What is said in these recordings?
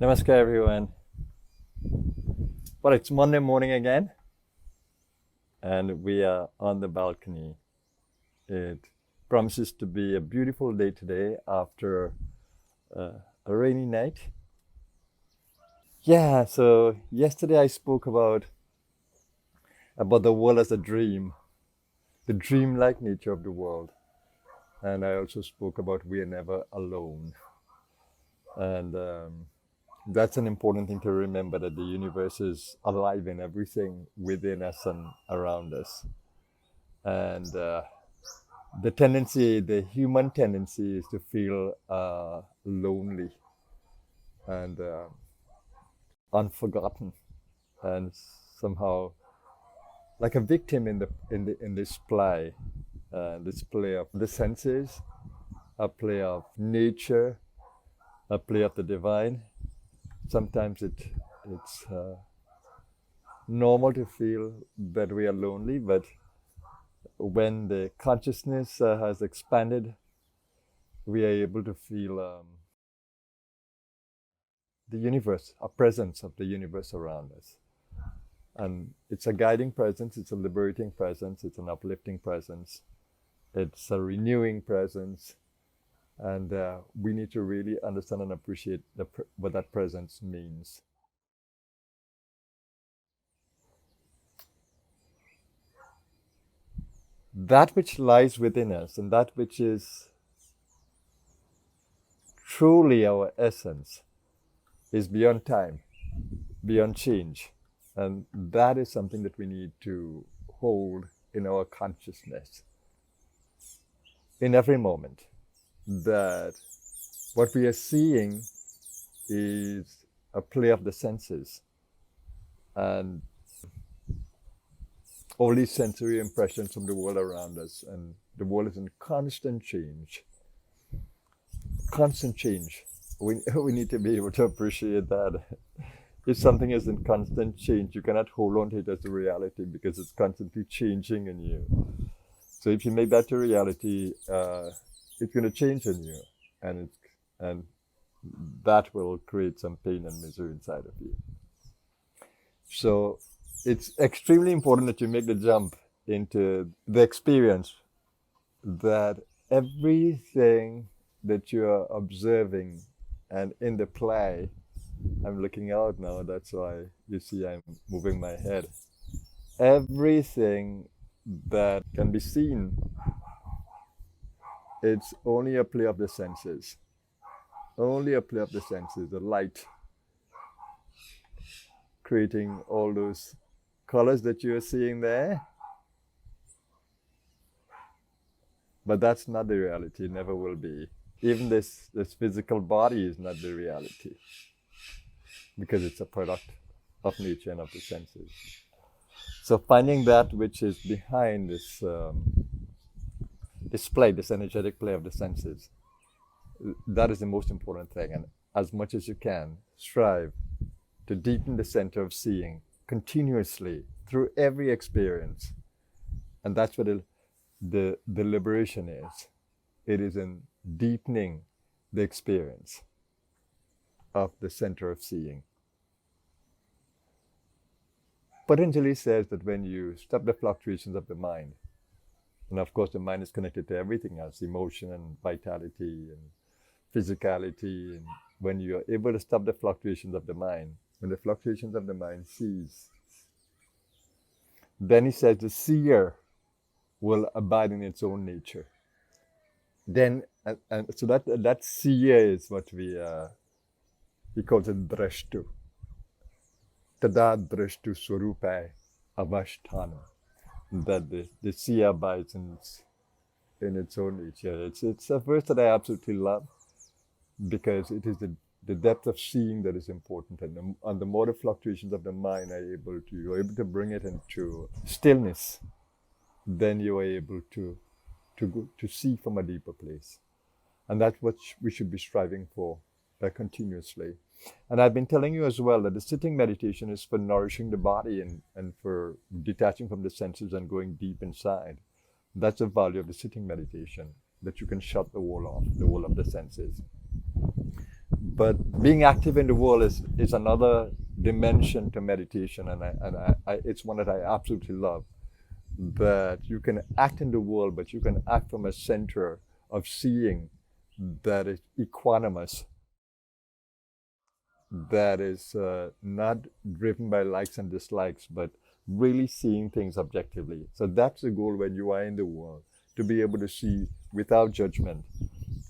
Namaskar, everyone. Well, it's Monday morning again, and we are on the balcony. It promises to be a beautiful day today after a rainy night. Yeah, so yesterday I spoke about the world as a dream, the dreamlike nature of the world, and I also spoke about we are never alone, and that's an important thing to remember, that the universe is alive in everything within us and around us. And the human tendency is to feel lonely and unforgotten, and somehow like a victim in this play of the senses, a play of nature, a play of the divine. Sometimes it's normal to feel that we are lonely, but when the consciousness has expanded, we are able to feel the universe, a presence of the universe around us. And it's a guiding presence, it's a liberating presence, it's an uplifting presence, it's a renewing presence. And we need to really understand and appreciate what that presence means. That which lies within us and that which is truly our essence is beyond time, beyond change. And that is something that we need to hold in our consciousness in every moment. That what we are seeing is a play of the senses, and all these sensory impressions from the world around us, and the world is in constant change. Constant change. We need to be able to appreciate that. If something is in constant change, you cannot hold on to it as a reality because it's constantly changing in you. So if you make that a reality, it's going to change in you, and that will create some pain and misery inside of you. So it's extremely important that you make the jump into the experience that everything that you are observing and in the play, I'm looking out now, that's why you see I'm moving my head. Everything that can be seen, it's only a play of the senses. Only a play of the senses, the light creating all those colors that you're seeing there. But that's not the reality, never will be. Even this physical body is not the reality, because it's a product of nature and of the senses. So finding that which is behind this play, this energetic play of the senses, that is the most important thing. And as much as you can, strive to deepen the center of seeing continuously through every experience. And that's what the liberation is. It is in deepening the experience of the center of seeing. Patanjali says that when you stop the fluctuations of the mind, and of course the mind is connected to everything else, emotion and vitality and physicality, and when you are able to stop the fluctuations of the mind, when the fluctuations of the mind cease, then he says the seer will abide in its own nature. Then, and so that seer is what he calls it drashtu. Tada drashtu swarupai avasthana. That the seer abides in its own nature. It's a verse that I absolutely love, because it is the depth of seeing that is important, and the more the fluctuations of the mind you're able to bring it into stillness, then you are able to see from a deeper place. And that's what we should be striving for continuously. And I've been telling you as well that the sitting meditation is for nourishing the body and for detaching from the senses and going deep inside. That's the value of the sitting meditation, that you can shut the wall off, the wall of the senses. But being active in the world is another dimension to meditation, and it's one that I absolutely love. That you can act in the world, but you can act from a center of seeing that is equanimous, that is not driven by likes and dislikes, but really seeing things objectively. So that's the goal when you are in the world, to be able to see without judgment.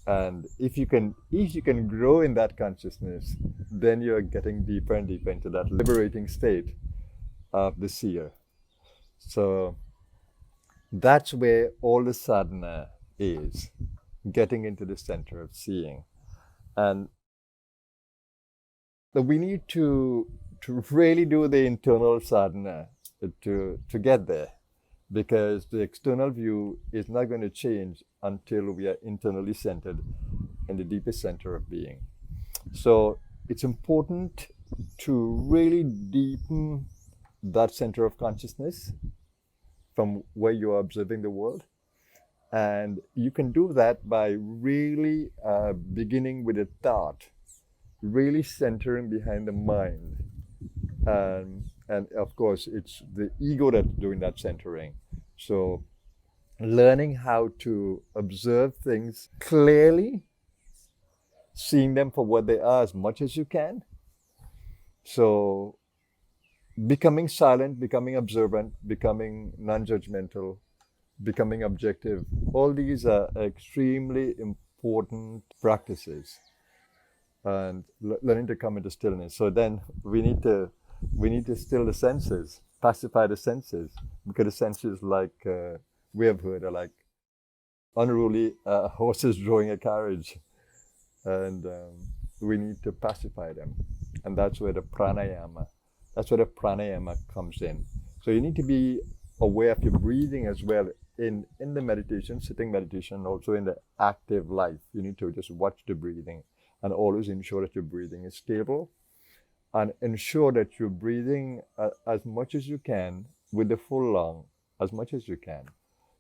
And if you can grow in that consciousness, then you're getting deeper and deeper into that liberating state of the seer. So that's where all the sadhana is, getting into the center of seeing. And we need to really do the internal sadhana to get there, because the external view is not going to change until we are internally centered in the deepest center of being. So it's important to really deepen that center of consciousness from where you are observing the world. And you can do that by really beginning with a thought, really centering behind the mind. And of course, it's the ego that's doing that centering. So learning how to observe things clearly, seeing them for what they are as much as you can. So becoming silent, becoming observant, becoming non-judgmental, becoming objective, all these are extremely important practices. And learning to come into stillness. So then we need to still the senses, pacify the senses, because the senses, like we have heard, are like unruly horses drawing a carriage, and we need to pacify them. And that's where the pranayama comes in. So you need to be aware of your breathing as well in the meditation, sitting meditation, also in the active life. You need to just watch the breathing and always ensure that your breathing is stable, and ensure that you're breathing as much as you can with the full lung, as much as you can.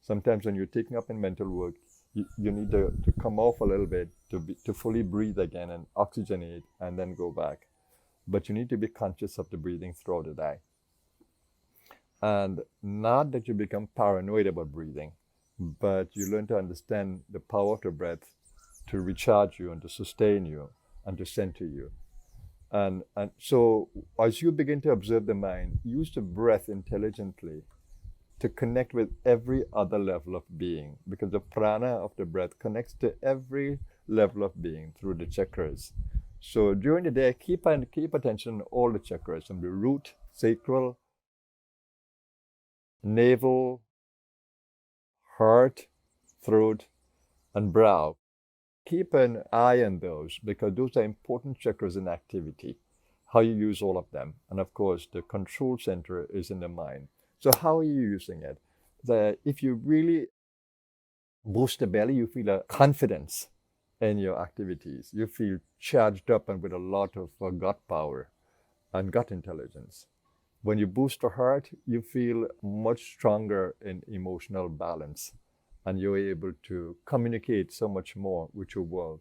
Sometimes when you're taking up in mental work, you need to come off a little bit to fully breathe again and oxygenate and then go back. But you need to be conscious of the breathing throughout the day. And not that you become paranoid about breathing, but you learn to understand the power of the breath to recharge you and to sustain you and to center you. And so as you begin to observe the mind, use the breath intelligently to connect with every other level of being, because the prana of the breath connects to every level of being through the chakras. So during the day, keep attention to all the chakras, from the root, sacral, navel, heart, throat, and brow. Keep an eye on those, because those are important chakras in activity, how you use all of them. And of course, the control center is in the mind. So how are you using it? If you really boost the belly, you feel a confidence in your activities. You feel charged up and with a lot of gut power and gut intelligence. When you boost the heart, you feel much stronger in emotional balance, and you're able to communicate so much more with your world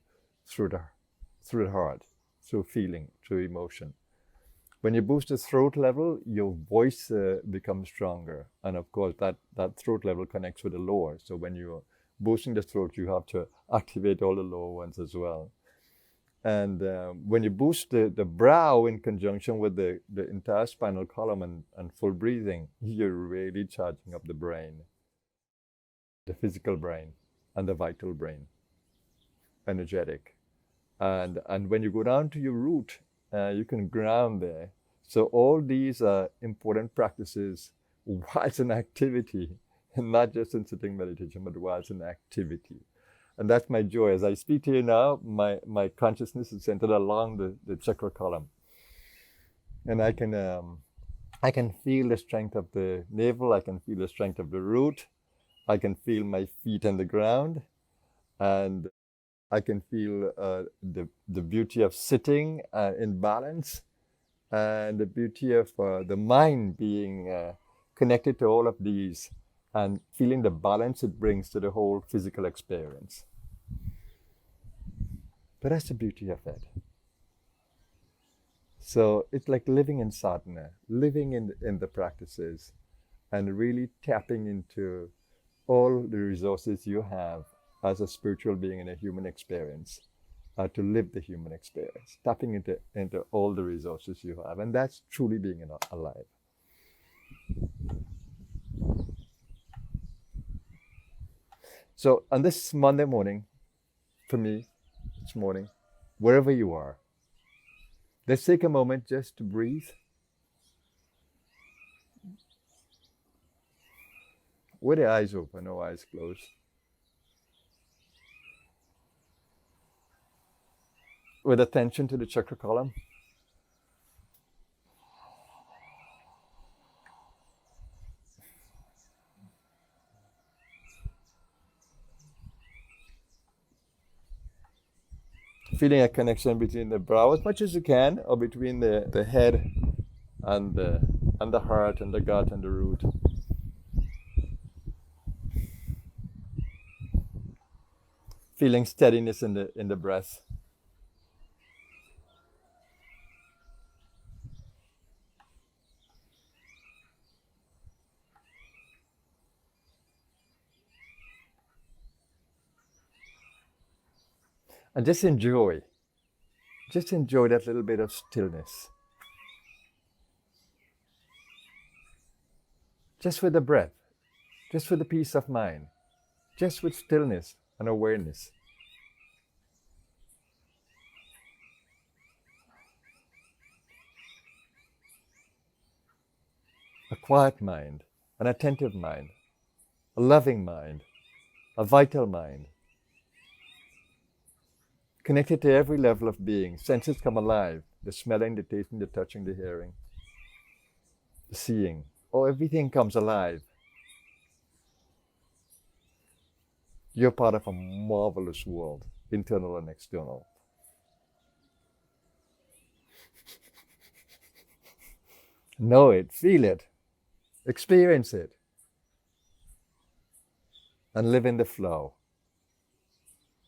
through the heart, through feeling, through emotion. When you boost the throat level, your voice becomes stronger. And of course, that throat level connects with the lower. So when you're boosting the throat, you have to activate all the lower ones as well. And when you boost the brow in conjunction with the entire spinal column and full breathing, you're really charging up the brain, the physical brain and the vital brain, energetic. And when you go down to your root, you can ground there. So all these are important practices while it's an activity, and not just in sitting meditation, but while it's an activity. And that's my joy. As I speak to you now, my consciousness is centered along the chakra column. And I can feel the strength of the navel, I can feel the strength of the root, I can feel my feet on the ground, and I can feel the beauty of sitting in balance, and the beauty of the mind being connected to all of these, and feeling the balance it brings to the whole physical experience. But that's the beauty of it. So it's like living in sadhana, living in the practices, and really tapping into all the resources you have as a spiritual being in a human experience, to live the human experience, tapping into all the resources you have. And that's truly being alive. So on this Monday morning, for me, this morning, wherever you are, let's take a moment just to breathe. With the eyes open, no eyes closed. With attention to the chakra column. Feeling a connection between the brow as much as you can, or between the head and the heart and the gut and the root. Feeling steadiness in the breath. And just enjoy that little bit of stillness. Just with the breath, just with the peace of mind, just with stillness and awareness. A quiet mind, an attentive mind, a loving mind, a vital mind. Connected to every level of being. Senses come alive. The smelling, the tasting, the touching, the hearing, the seeing. Oh, everything comes alive. You're part of a marvelous world, internal and external. Know it, feel it, experience it, and live in the flow.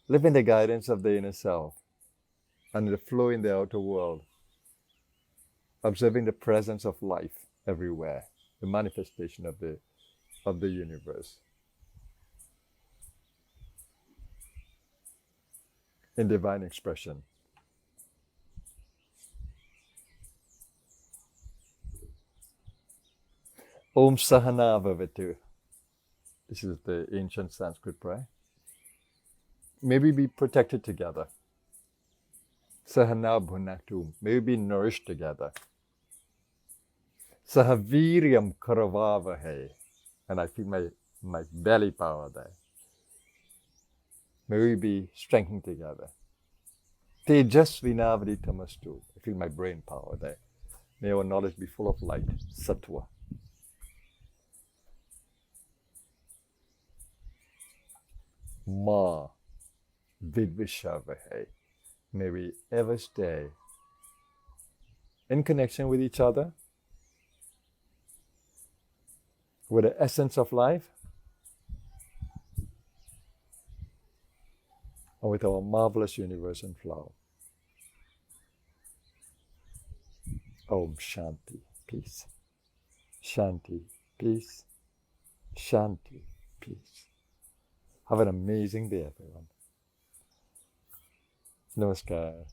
Live in the guidance of the inner self and the flow in the outer world, observing the presence of life everywhere, the manifestation of the universe. In divine expression. Om Sahana Bhavatu. This is the ancient Sanskrit prayer. May we be protected together. Sahana Bhunaktu. May we be nourished together. Sahaviryam Karavavahe. And I feel my belly power there. May we be strengthened together. Tejasvinavadi Tamastu. I feel my brain power there. May our knowledge be full of light, sattva. Ma Vidvishavahe. May we ever stay in connection with each other, with the essence of life, and with our marvelous universe and flow. Om Shanti, peace. Shanti, peace. Shanti, peace. Have an amazing day, everyone. Namaskar.